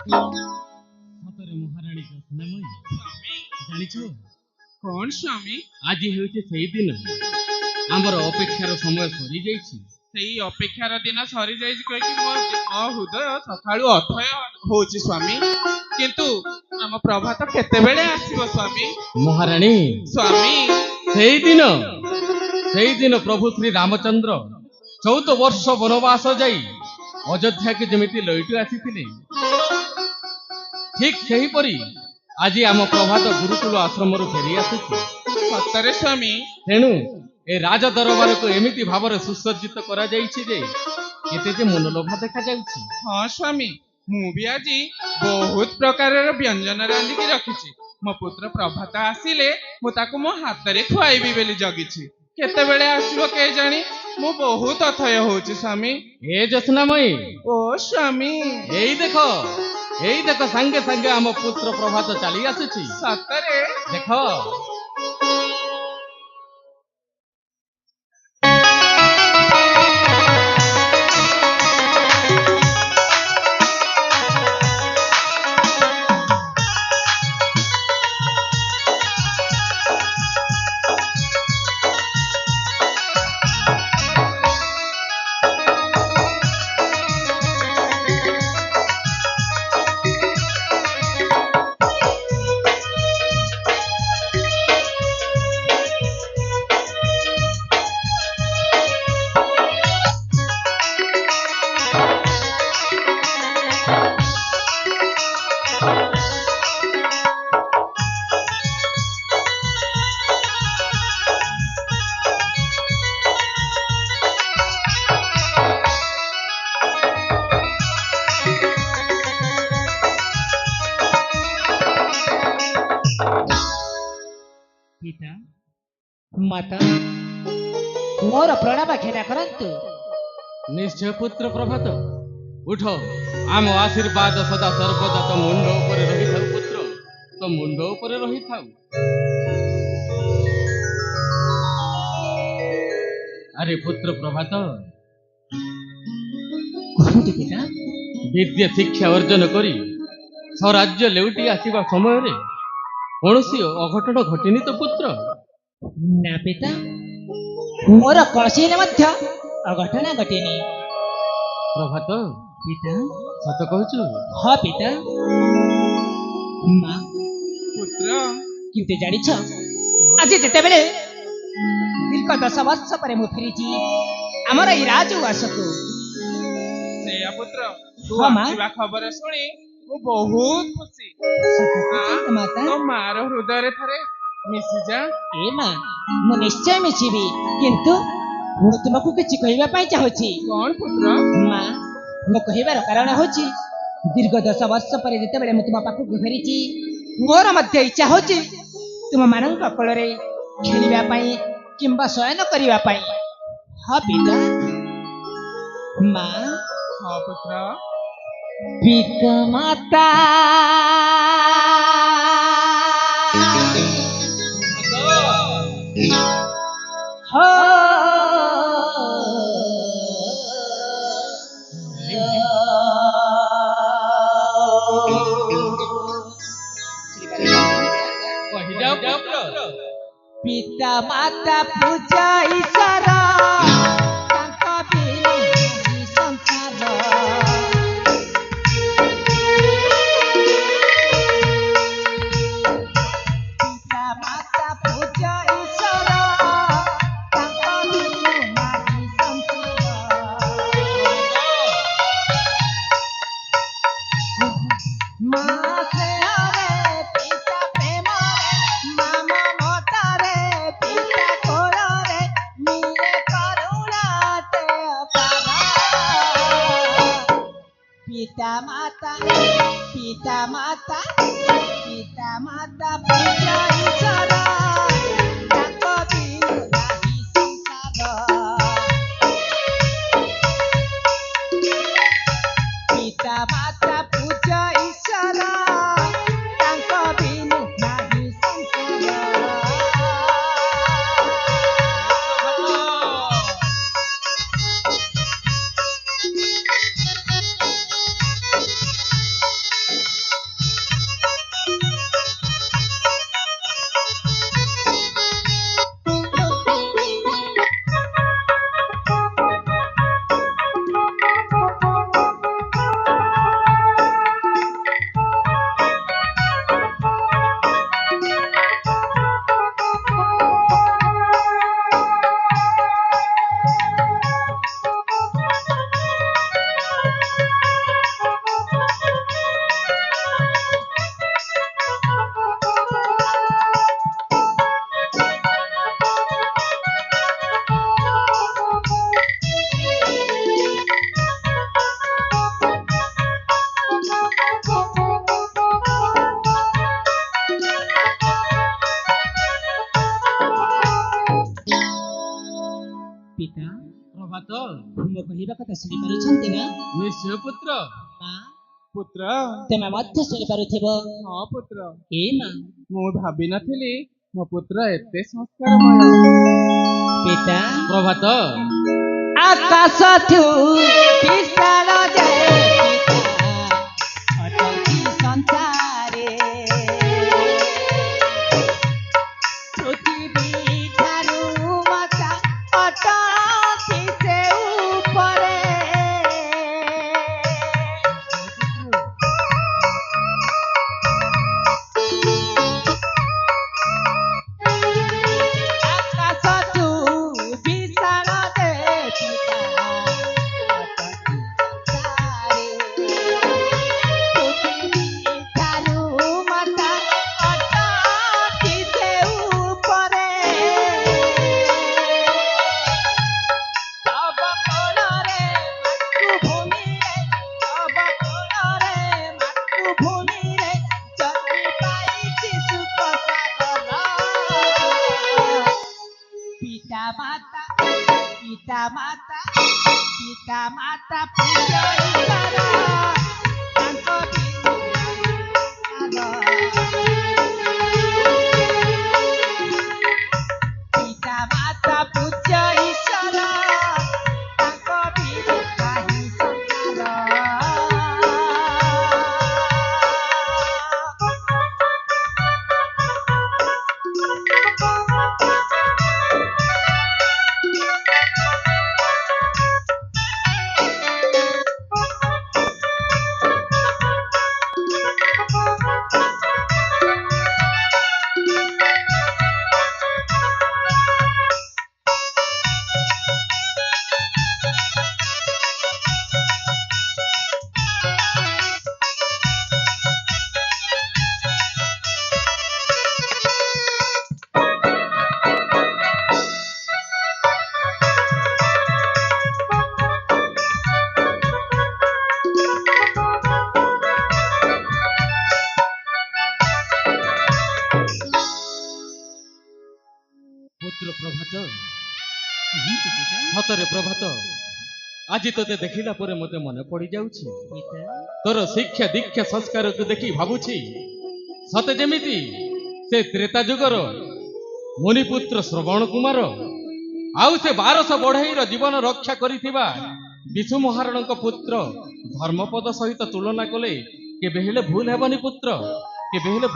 ସତରେ ମହାରାଣୀ ଯତ୍ନମୟୀ ଜାଣିଛ କଣ ସ୍ୱାମୀ? ଆଜି ହେଉଛି ସେଇ ଦିନ ଆମର ଅପେକ୍ଷାର ସମୟ ସରିଯାଇଛି। ସେଇ ଅପେକ୍ଷାର ଦିନ ସରିଯାଇଛି କହିକି ମୋ ହୃଦୟ ସକାଳୁ ଅଥୟ ହଉଛି ସ୍ୱାମୀ। କିନ୍ତୁ ଆମ ପ୍ରଭାତ କେତେବେଳେ ଆସିବ ସ୍ୱାମୀ? ମହାରାଣୀ ସ୍ୱାମୀ ସେଇଦିନ ପ୍ରଭୁ ଶ୍ରୀ ରାମଚନ୍ଦ୍ର 14 ବର୍ଷ ବନବାସ ଯାଇ ଅଯୋଧ୍ୟାକୁ ଯେମିତି ଲଇଟୁ ଆସିଥିଲେ, ଠିକ୍ ସେହିପରି ଆଜି ଆମ ପ୍ରଭାତ ଗୁରୁକୁଳ ଆଶ୍ରମରୁ ଫେରି ଆସୁଛି। ସତରେ ସ୍ୱାମୀ? ତେଣୁ ଏ ରାଜ ଦରବାରକୁ ଏମିତି ଭାବରେ ସୁସଜ୍ଜିତ କରାଯାଇଛି ଯେ କେତେ ଯେ ମନଲୋଭା ଦେଖାଯାଉଛି। ହଁ ସ୍ୱାମୀ, ମୁଁ ବି ଆଜି ବହୁତ ପ୍ରକାରର ବ୍ୟଞ୍ଜନ ରାନ୍ଧିକି ରଖିଛି। ମୋ ପୁତ୍ର ପ୍ରଭାତ ଆସିଲେ ମୁଁ ତାକୁ ମୋ ହାତରେ ଖୁଆଇବି ବୋଲି ଜଗିଛି। କେତେବେଳେ ଆସିବ କେଜାଣି? ମୁଁ ବହୁତ ଅଥୟ ହଉଛି ସ୍ୱାମୀ। ଏ ଜ୍ୟୋତ୍ସ୍ନାମୟୀ, ଓ ସ୍ୱାମୀ, ଏଇ ଦେଖ ସାଙ୍ଗେ ସାଙ୍ଗେ ଆମ ପୁତ୍ର ପ୍ରଭାତ ଚାଲି ଆସୁଛି। ସତରେ? ଦେଖ। ପିତା ମାତା ମୋର ପ୍ରଣାମ କ୍ଷମା କରନ୍ତୁ। ନିଶ୍ଚୟ ପୁତ୍ର ପ୍ରଭାତ, ଉଠ। ଆମ ଆଶୀର୍ବାଦ ସଦା ସର୍ବଦା ତ ମୁଣ୍ଡ ଉପରେ ରହିଥାଉ ପୁତ୍ର, ତ ମୁଣ୍ଡ ଉପରେ ରହିଥାଉ। ଆରେ ପୁତ୍ର ପ୍ରଭାତ, କୁହନ୍ତୁ ପିତା। ବିଦ୍ୟା ଶିକ୍ଷା ଅର୍ଜନ କରି ସ୍ୱରାଜ୍ୟ ଲେଉଟି ଆସିବା ସମୟରେ କୌଣସି ଅଘଟଣ ଘଟିନି ତ ପୁତ୍ର? ନା ପିତା, ମୋର କୌଣସି ମଧ୍ୟ ଅଘଟଣ ଘଟିନି। ପ୍ରଭାତ, ପିତା? ସତ କହୁଛୁ? ହଁ ପିତା। ମା, ପୁତ୍ର, କିନ୍ତୁ ଜାଣିଛ, ଆଜି ଯେତେବେଳେ ଦୀର୍ଘ 10 ବର୍ଷ ପରେ ମୁଁ ଫେରିଛି ଆମର ଏଇ ରାଜଉଆସକୁ। ସେଇଆ ପୁତ୍ର, ତୁ ହଁ ମା। ଆସିବା ଖବର ଶୁଣି ମୁଁ ବହୁତ ଖୁସି। ମାତା, ତୋ ମାର ହୃଦୟରେ ଥରେ ମିଶିଯା। ଏ ମା, ମୁଁ ନିଶ୍ଚୟ ମିଶିବି, କିନ୍ତୁ ମୁଁ ତୁମକୁ କିଛି କହିବା ପାଇଁ ଚାହୁଁଛି। କଣ ପୁତ୍ର? ମା, ମୁଁ କହିବାର କାରଣ ହେଉଛି ଦୀର୍ଘ 10 ବର୍ଷ ପରେ ଯେତେବେଳେ ମୁଁ ତୁମ ପାଖକୁ ଫେରିଛି, ମୋର ମଧ୍ୟ ଇଚ୍ଛା ହେଉଛି ତୁମମାନଙ୍କ କୋଳରେ ଖେଳିବା ପାଇଁ କିମ୍ବା ଶୟନ କରିବା ପାଇଁ। ହଁ ପିତା। ମା, ହଁ ପୁତ୍ର। ପିତା ମାତା हो କହିଯାଅ ପୁତ୍ର। पिता माता पूजा ईश्वरा तांका बिनु नाही संसार। पिता माता पूजा ईश्वरा तांका बिनु नाही संसार। मां से हरे पिता प्रेम रे मामा मता रे पिता कोर रे नीरे करुणा ते अपारा। पिता माता पिता माता पिता माता पूजा ईश्वरा ताको बिनु नाही संसार। पिता माता पूजा ईश्वरा ताको बिनु नाही संसार। ଶୁଣିପାରୁଛନ୍ତି ନା? ନିଶ୍ଚୟ ପୁତ୍ର। ମା, ପୁତ୍ର ତମେ ମଧ୍ୟ ଶୁଣିପାରୁଥିବ। ହଁ ପୁତ୍ର, ଏ ମା, ମୁଁ ଭାବିନଥିଲି ମୋ ପୁତ୍ର ଏତେ ସଂସ୍କାରମୟ। ପିତା ପ୍ରଭାତ ଆକାଶଠୁ ବିଶାଳ ଯେ ପିତା ଅଟନ୍ତି ସଂସାରେ ପୃଥିବୀ ଠାରୁ ମାତା ଅଟନ୍ତି ସେ ଉପରେ ଆକାଶଠୁ ବିଶାଳ ଯେ ପିତା ଅଟନ୍ତି ସଂସାରେ ପୃଥିବୀ ଠାରୁ ମାତା ଅଟନ୍ତି ସେ ଉପରେ ତବ କୋଳରେ ମାତୃଭୂମିରେ ତବ କୋଳରେ ମାତୃଭୂମିରେ ଜନ୍ମି ପାଇଛି ସୁଖ ସାଗର ପିତା ମାତା ପିତା ମାତା ପିତା ମାତା ପୂଜ ଈଶ୍ୱର ତାଙ୍କ ପିତା ମାତା ପୂଜ ଈଶ୍ୱର ତାଙ୍କ ବିନା ନାହିଁ ସଂସାର ପୁତ୍ର ପ୍ରଭାତ, ସତରେ ପ୍ରଭାତ, ଆଜି ତୋତେ ଦେଖିଲା ପରେ ମୋତେ ମନେ ପଡ଼ିଯାଉଛି ତୋର ଶିକ୍ଷା ଦୀକ୍ଷା ସଂସ୍କାରକୁ ଦେଖି ଭାବୁଛି ସତେ ଯେମିତି ସେ ତ୍ରେତା ଯୁଗର ମୁନିପୁତ୍ର ଶ୍ରବଣ କୁମାର ଆଉ ସେ 1200 ବଢ଼େଇର ଜୀବନ ରକ୍ଷା କରିଥିବା ବିଶୁ ମହାରଣଙ୍କ ପୁତ୍ର ଧର୍ମପଦ ସହିତ ତୁଳନା କଲେ କେବେ ହେଲେ ଭୁଲ ହେବନି ପୁତ୍ର, କେବେ ହେଲେ